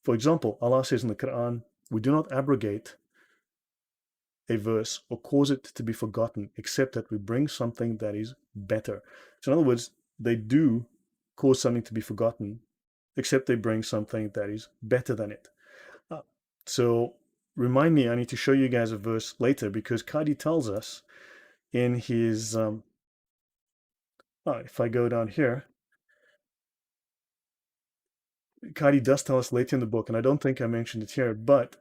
For example, Allah says in the Quran, we do not abrogate a verse or cause it to be forgotten, except that we bring something that is better. So in other words, they do cause something to be forgotten, except they bring something that is better than it. Uh, so remind me, I need to show you guys a verse later, because Qadi tells us in his, if I go down here, Qadi does tell us later in the book, and I don't think I mentioned it here, but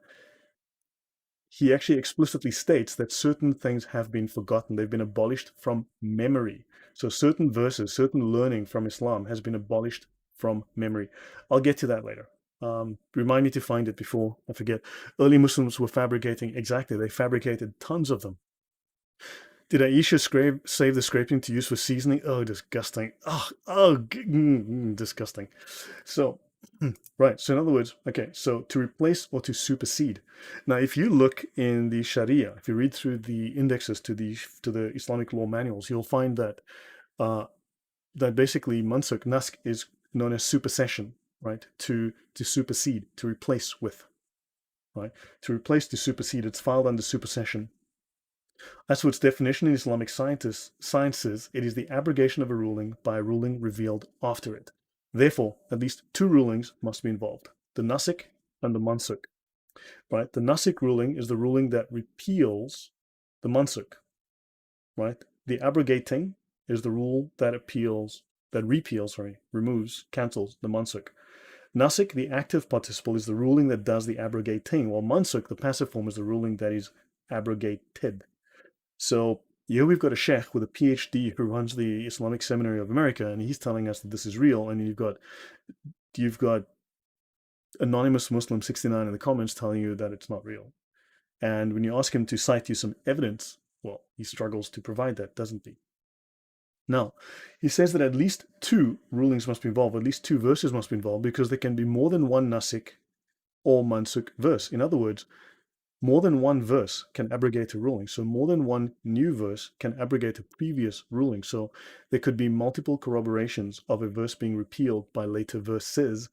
he actually explicitly states that certain things have been forgotten. They've been abolished from memory. So certain verses, certain learning from Islam has been abolished from memory. I'll get to that later. Remind me to find it before I forget. Early Muslims were fabricating, exactly, they fabricated tons of them. Did Aisha save the scraping to use for seasoning? Oh, disgusting. Disgusting. So, right. So in other words, okay, so to replace or to supersede. Now, if you look in the Sharia, if you read through the indexes to the Islamic law manuals, you'll find that uh, that basically mansuk, nask, is known as supersession, right? To supersede, to replace with, right? To replace, to supersede. It's filed under supersession. As for its definition in Islamic sciences, it is the abrogation of a ruling by a ruling revealed after it. Therefore, at least two rulings must be involved, the nasik and the mansuk. Right? The nasik ruling is the ruling that repeals the mansuk. Right? The abrogating is the rule that removes, cancels the mansuk. Nasik, the active participle, is the ruling that does the abrogating, while mansuk, the passive form, is the ruling that is abrogated. So here we've got a sheikh with a PhD who runs the Islamic Seminary of America, and he's telling us that this is real. And you've got anonymous Muslim 69 in the comments telling you that it's not real. And when you ask him to cite you some evidence, well, he struggles to provide that, doesn't he? Now, he says that at least two rulings must be involved, at least two verses must be involved, because there can be more than one nasik or mansuk verse. In other words, more than one verse can abrogate a ruling. So more than one new verse can abrogate a previous ruling. So there could be multiple corroborations of a verse being repealed by later verses.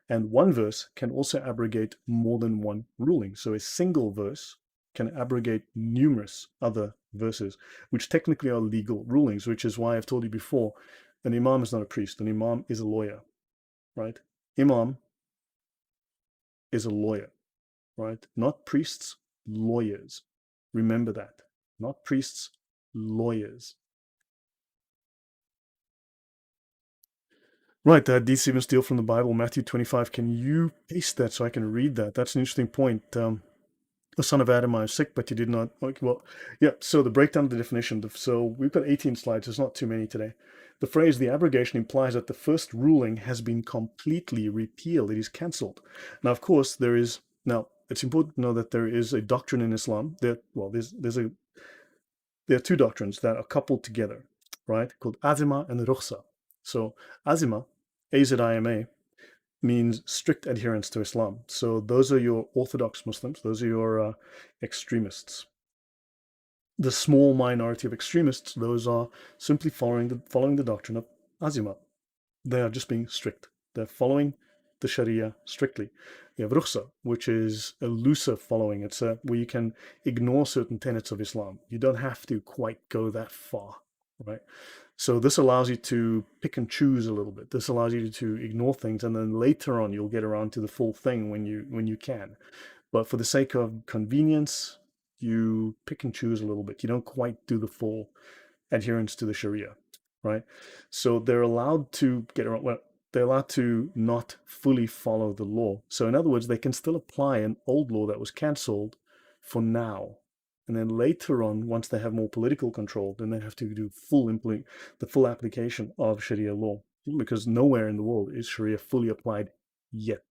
And one verse can also abrogate more than one ruling. So a single verse can abrogate numerous other verses, which technically are legal rulings, which is why I've told you before, an imam is not a priest. An imam is a lawyer, right? Imam is a lawyer. Right? Not priests, lawyers. Remember that. Not priests, lawyers. Right, that hadith even steal from the Bible, Matthew 25. Can you paste that so I can read that? That's an interesting point. The son of Adam, I was sick, but you did not. Okay, well, yeah, so the breakdown of the definition. So we've got 18 slides. There's not too many today. The phrase, the abrogation, implies that the first ruling has been completely repealed. It is cancelled. Now, of course, now, it's important to know that there is a doctrine in Islam that, well, there are two doctrines that are coupled together, right? Called azima and rukhsa. So azima, azima, means strict adherence to Islam. So those are your Orthodox Muslims. Those are your extremists. The small minority of extremists, those are simply following the doctrine of azima. They are just being strict. They're following the Sharia strictly. You have rukhsa, which is a looser following. It's where you can ignore certain tenets of Islam. You don't have to quite go that far, right? So this allows you to pick and choose a little bit. This allows you to ignore things, and then later on you'll get around to the full thing when you can. But for the sake of convenience, you pick and choose a little bit. You don't quite do the full adherence to the Sharia, right? So they're allowed to get around. Well, they're allowed to not fully follow the law. So in other words, they can still apply an old law that was cancelled for now. And then later on, once they have more political control, then they have to do the full application of Sharia law, because nowhere in the world is Sharia fully applied yet,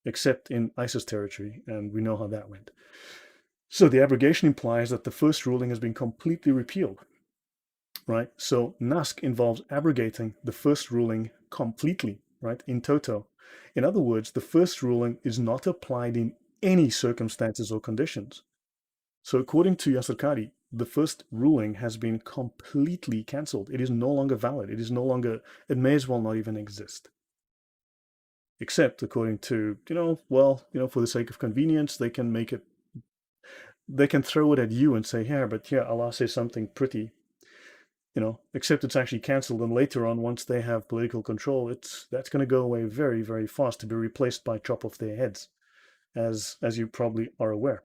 except in ISIS territory, and we know how that went. So the abrogation implies that the first ruling has been completely repealed, right? So nask involves abrogating the first ruling completely, right, in toto. In other words, the first ruling is not applied in any circumstances or conditions. So according to Yasir Qadhi, the first ruling has been completely cancelled. It is no longer valid. It may as well not even exist. except according to, well, for the sake of convenience, they can throw it at you and say, yeah, but yeah, Allah says something pretty, except it's actually cancelled. And later on, once they have political control, that's going to go away very, very fast to be replaced by chop off their heads, as you probably are aware.